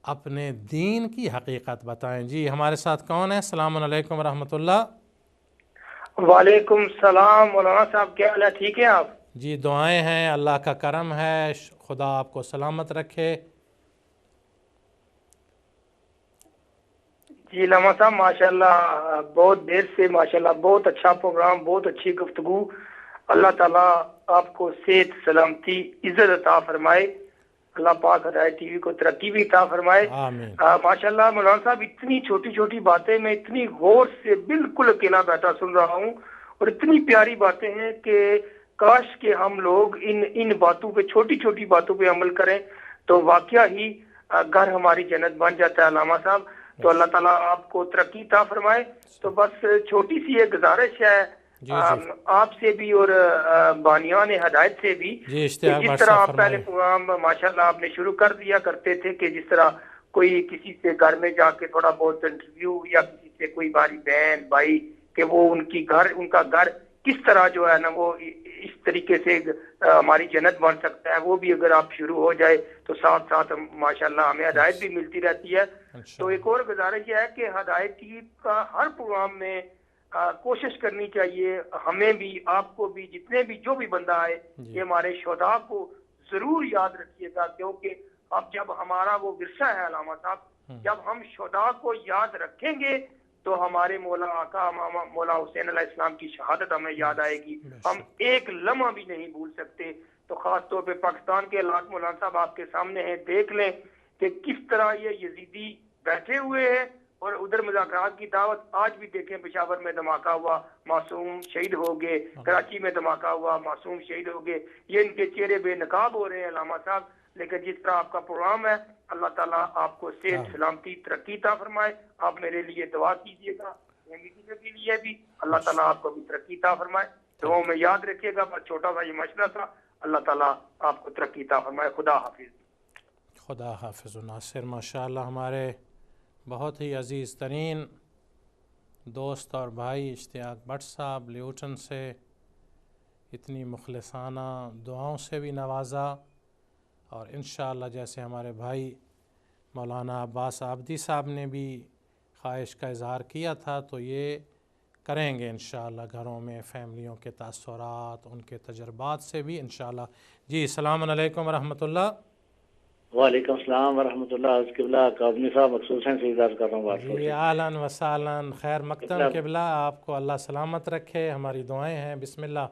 اپنے دین کی حقیقت بتائیں۔ جی ہمارے ساتھ کون ہے؟ السلام علیکم ورحمۃ اللہ۔ وعلیکم السلام مولانا صاحب، کیا حال ہے؟ ٹھیک ہیں آپ؟ جی دعائیں ہیں، اللہ کا کرم ہے، خدا آپ کو سلامت رکھے۔ جی علامہ صاحب ماشاءاللہ، بہت دیر سے ماشاءاللہ بہت اچھا پروگرام، بہت اچھی گفتگو۔ اللہ تعالیٰ آپ کو صحت، سلامتی، عزت عطا فرمائے۔ اللہ پاک ہدایت ٹی وی کو ترقی بھی عطا فرمائے۔ آمین۔ ماشاءاللہ مولانا صاحب، اتنی چھوٹی چھوٹی باتیں میں اتنی غور سے بالکل اکیلا بیٹھا سن رہا ہوں، اور اتنی پیاری باتیں ہیں کہ کاش کہ ہم لوگ ان باتوں پہ، چھوٹی چھوٹی باتوں پہ عمل کریں تو واقعہ ہی گھر ہماری جنت بن جاتا ہے علامہ صاحب۔ تو اللہ تعالیٰ آپ کو ترقی عطا فرمائے۔ تو بس چھوٹی سی ایک گزارش ہے آپ سے بھی اور بانیان ہدایت سے بھی، جی کہ اشتیاق جس بٹ طرح صاحب آپ پہلے فرمائیے۔ پروگرام ماشاءاللہ آپ نے شروع کر دیا کرتے تھے کہ جس طرح کوئی کسی سے گھر میں جا کے تھوڑا بہت انٹرویو، یا کسی سے کوئی باری بہن بھائی کہ وہ ان کا گھر کس طرح جو ہے نا وہ اس طریقے سے ہماری جنت بن سکتا ہے، وہ بھی اگر آپ شروع ہو جائے تو ساتھ ساتھ ماشاءاللہ ہمیں ہدایت بھی ملتی رہتی ہے۔ تو ایک اور گزارش یہ ہے کہ ہدایت ٹی وی کا ہر پروگرام میں کوشش کرنی چاہیے، ہمیں بھی، آپ کو بھی، جتنے بھی جو بھی بندہ آئے، کہ ہمارے شہداء کو ضرور یاد رکھیے گا، کیونکہ اب جب ہمارا وہ ورثہ ہے علامہ صاحب، جب ہم شہداء کو یاد رکھیں گے تو ہمارے مولا آقا مولا حسین علیہ السلام کی شہادت ہمیں یاد آئے گی، ہم ایک لمحہ بھی نہیں بھول سکتے۔ تو خاص طور پہ پاکستان کے حالات مولانا صاحب آپ کے سامنے ہیں، دیکھ لیں کہ کس طرح یہ یزیدی بیٹھے ہوئے ہیں، اور ادھر مذاکرات کی دعوت، آج بھی دیکھیں پشاور میں دھماکہ ہوا، معصوم شہید ہو گئے، کراچی میں دھماکہ ہوا، معصوم شہید ہو گئے، یہ ان کے چہرے بے نقاب ہو رہے ہیں علامہ صاحب۔ لیکن جس طرح آپ کا پروگرام ہے، اللہ تعالیٰ آپ کو صحت، سلامتی، ترقی عطا فرمائے۔ آپ میرے لیے دعا کیجیے گا، کے لیے بھی اللہ تعالیٰ آپ کو بھی ترقی عطا فرمائے، دعاؤں میں یاد رکھیے گا۔ بس چھوٹا سا یہ مشورہ تھا، اللہ تعالیٰ آپ کو ترقی عطا فرمائے۔ خدا حافظ۔ خدا حافظ ناصر، ماشاءاللہ ہمارے بہت ہی عزیز ترین دوست اور بھائی اشتیاق بٹ صاحب لیوٹن سے اتنی مخلصانہ دعاؤں سے بھی نوازا، اور انشاءاللہ جیسے ہمارے بھائی مولانا عباس عابدی صاحب نے بھی خواہش کا اظہار کیا تھا، تو یہ کریں گے انشاءاللہ گھروں میں، فیملیوں کے تاثرات، ان کے تجربات سے بھی انشاءاللہ۔ جی السلام علیکم ورحمۃ اللہ۔ وعلیکم السلام ورحمۃ اللہ۔ قبلہ کاظمی صاحب مخصوص ہیں سے اظہار کر رہا ہوں بات جی اہلاً وسہلاً، خیر مقدم قبلہ، آپ کو اللہ سلامت رکھے، ہماری دعائیں ہیں، بسم اللہ۔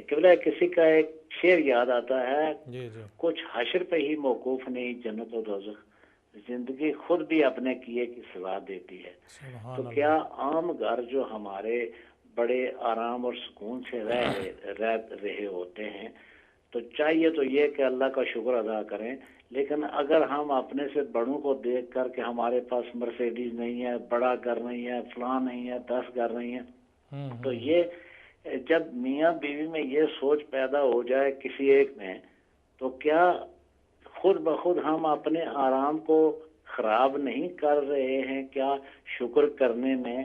قبلہ کسی کا ایک شعر یاد آتا ہے، جی جی، کچھ حشر پہ ہی موقوف نہیں جنت و دوزخ، زندگی خود بھی اپنے کیے کی سزا دیتی ہے۔ تو کیا عام گھر جو ہمارے بڑے آرام اور سکون سے رہ رہے ہوتے ہیں، تو چاہیے تو یہ کہ اللہ کا شکر ادا کریں، لیکن اگر ہم اپنے سے بڑوں کو دیکھ کر کہ ہمارے پاس مرسیڈیز نہیں ہے، بڑا گھر نہیں ہے، فلاں نہیں ہے، 10 گھر نہیں ہے، تو یہ جب میاں بیوی میں یہ سوچ پیدا ہو جائے کسی ایک میں، تو کیا خود بخود ہم اپنے آرام کو خراب نہیں کر رہے ہیں؟ کیا شکر کرنے میں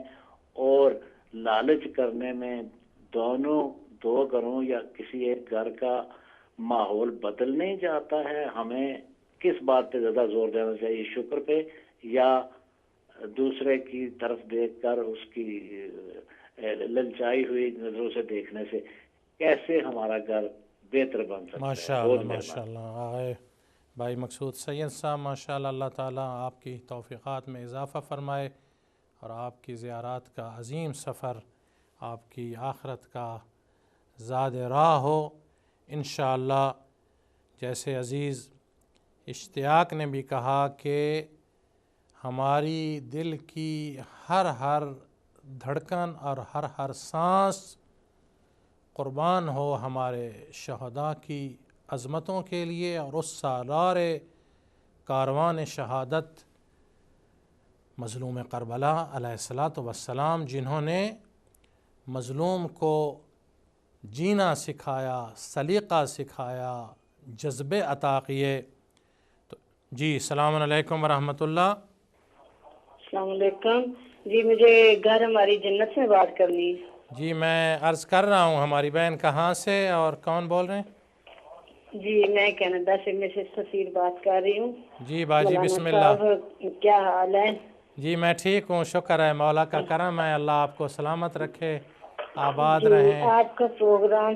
اور لالچ کرنے میں دو گھروں یا کسی ایک گھر کا ماحول بدل نہیں جاتا ہے؟ ہمیں کس بات پہ زیادہ زور دینا چاہیے، شکر پہ یا دوسرے کی طرف دیکھ کر اس کی للچائی ہوئی نظروں سے دیکھنے سے کیسے ہمارا گھر بہتر بن سکتا ہے. ماشاءاللہ ماشاءاللہ. آئے بھائی مقصود سید صاحب، ماشاءاللہ، اللہ تعالیٰ آپ کی توفیقات میں اضافہ فرمائے اور آپ کی زیارات کا عظیم سفر آپ کی آخرت کا زاد راہ ہو انشاءاللہ. جیسے عزیز اشتیاق نے بھی کہا کہ ہماری دل کی ہر دھڑکن اور ہر سانس قربان ہو ہمارے شہداء کی عظمتوں کے لیے اور اس سالار کاروان شہادت مظلوم کربلا علیہ الصلاۃ والسلام، جنہوں نے مظلوم کو جینا سکھایا، سلیقہ سکھایا، جذبے عطا کیے. تو جی السلام علیکم ورحمۃ اللہ. السلام علیکم. جی مجھے گھر ہماری جنت سے بات کرنی ہے. جی میں عرض کر رہا ہوں ہماری بہن کہاں سے اور کون بول رہے ہیں؟ جی میں کینیڈا سے مسز سفیر بات کر رہی ہوں. جی باجی بسم مولانا اللہ. صاحب کیا حال ہے؟ جی میں ٹھیک ہوں، شکر ہے، مولا کا کرم ہے، اللہ آپ کو سلامت رکھے، آباد جی رہیں. آپ کا پروگرام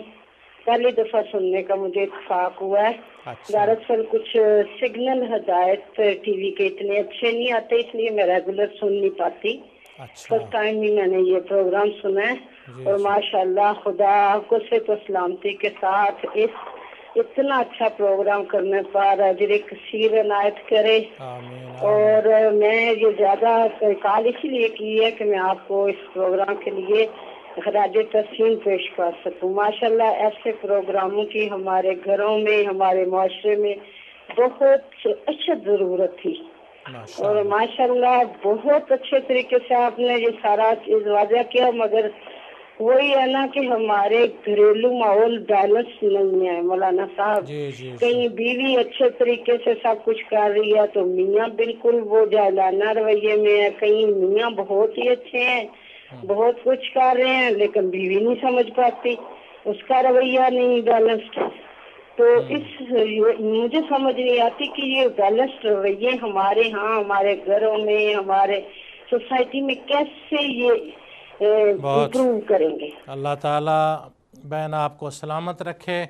پہلی دفعہ سننے کا مجھے اتفاق ہوا ہے. اچھا دراصل کچھ سگنل ہدایت ٹی وی کے اتنے اچھے نہیں آتے، اس لیے میں ریگولر سن نہیں پاتی. اچھا. فرسٹ ٹائم ہی میں نے یہ پروگرام سنا ہے جی اور جی ماشاءاللہ خدا آپ کو صحت و سلامتی کے ساتھ اتنا اچھا پروگرام کرنے پر اجر کثیر عنایت کرے. آمین اور آمین. میں یہ زیادہ کال اسی لیے کی ہے کہ میں آپ کو اس پروگرام کے لیے خراج تحسین پیش کر سکوں. ماشاءاللہ ایسے پروگراموں کی ہمارے گھروں میں، ہمارے معاشرے میں بہت اچھی ضرورت تھی اور ماشاءاللہ بہت اچھے طریقے سے آپ نے یہ سارا چیز واضح کیا. مگر وہی ہے نا کہ ہمارے گھریلو ماحول بیلنس نہیں ہے مولانا صاحب. جی جی کہیں بیوی اچھے طریقے سے سب کچھ کر رہی ہے تو میاں بالکل وہ جاہلانہ رویے میں ہے. کہیں میاں بہت ہی اچھے ہیں، بہت کچھ کر رہے ہیں، لیکن بیوی نہیں سمجھ پاتی، اس کا رویہ نہیں بیلنسڈ. تو مجھے سمجھ نہیں آتی کہ یہ بیلنسڈ رویے ہمارے ہاں، ہمارے گھروں میں، ہمارے سوسائٹی میں کیسے یہ امپروو کریں گے. اللہ تعالیٰ بہن آپ کو سلامت رکھے.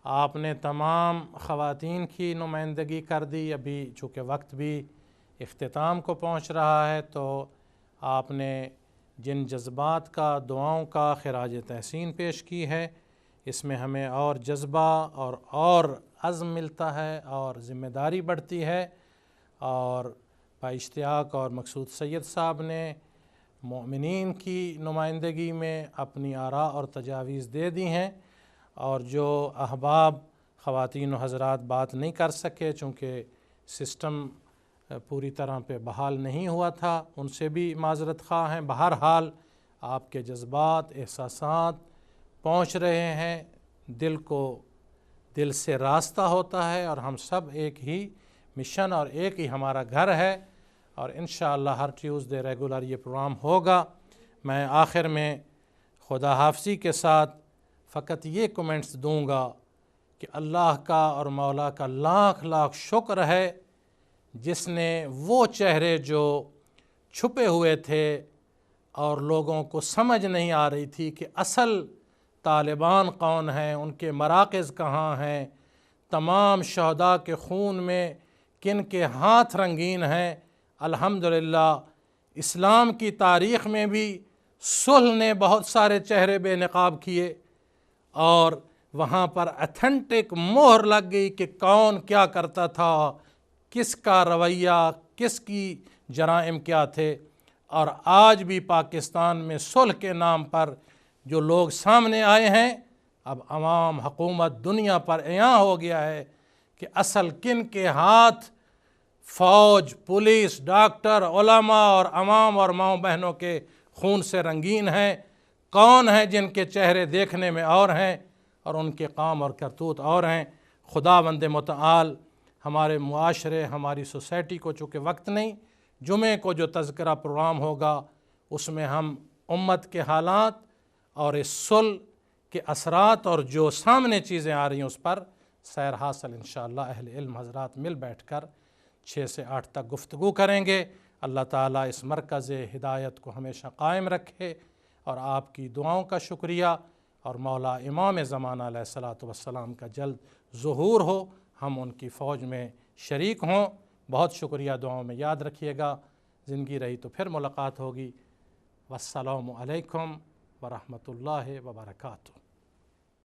آپ نے تمام خواتین کی نمائندگی کر دی. ابھی چونکہ وقت بھی اختتام کو پہنچ رہا ہے تو آپ نے جن جذبات کا، دعاؤں کا خراج تحسین پیش کی ہے، اس میں ہمیں اور جذبہ اور عزم ملتا ہے اور ذمہ داری بڑھتی ہے. اور بھائی اشتیاق اور مقصود سید صاحب نے مومنین کی نمائندگی میں اپنی آراء اور تجاویز دے دی ہیں، اور جو احباب خواتین و حضرات بات نہیں کر سکے چونکہ سسٹم پوری طرح پہ بحال نہیں ہوا تھا، ان سے بھی معذرت خواہ ہیں. بہرحال آپ کے جذبات، احساسات پہنچ رہے ہیں، دل سے راستہ ہوتا ہے، اور ہم سب ایک ہی مشن اور ایک ہی ہمارا گھر ہے، اور انشاءاللہ ہر ٹیوزڈے ریگولر یہ پروگرام ہوگا. میں آخر میں خدا حافظی کے ساتھ فقط یہ کمنٹس دوں گا کہ اللہ کا اور مولا کا لاکھ لاکھ شکر ہے جس نے وہ چہرے جو چھپے ہوئے تھے اور لوگوں کو سمجھ نہیں آ رہی تھی کہ اصل طالبان کون ہیں، ان کے مراکز کہاں ہیں، تمام شہداء کے خون میں کن کے ہاتھ رنگین ہیں. الحمدللہ اسلام کی تاریخ میں بھی صلح نے بہت سارے چہرے بے نقاب کیے اور وہاں پر اتھینٹک مہر لگ گئی کہ کون کیا کرتا تھا، کس کا رویہ، کس کی جرائم کیا تھے. اور آج بھی پاکستان میں صلح کے نام پر جو لوگ سامنے آئے ہیں، اب عوام، حکومت، دنیا پر عیاں ہو گیا ہے کہ اصل کن کے ہاتھ فوج، پولیس، ڈاکٹر، علماء اور عوام اور ماؤں بہنوں کے خون سے رنگین ہیں، کون ہیں جن کے چہرے دیکھنے میں اور ہیں اور ان کے کام اور کرتوت اور ہیں. خداوند متعال ہمارے معاشرے، ہماری سوسائٹی کو چونکہ وقت نہیں، جمعے کو جو تذکرہ پروگرام ہوگا اس میں ہم امت کے حالات اور اس صلح کے اثرات اور جو سامنے چیزیں آ رہی ہیں اس پر سیر حاصل انشاءاللہ اہل علم حضرات مل بیٹھ کر 6 سے 8 تک گفتگو کریں گے. اللہ تعالیٰ اس مرکز ہدایت کو ہمیشہ قائم رکھے اور آپ کی دعاؤں کا شکریہ، اور مولا امام زمانہ علیہ الصلوۃ والسلام کا جلد ظہور ہو، ہم ان کی فوج میں شریک ہوں۔ بہت شکریہ، دعاؤں میں یاد رکھیے گا۔ زندگی رہی تو پھر ملاقات ہوگی۔ والسلام علیکم ورحمۃ اللہ وبرکاتہ۔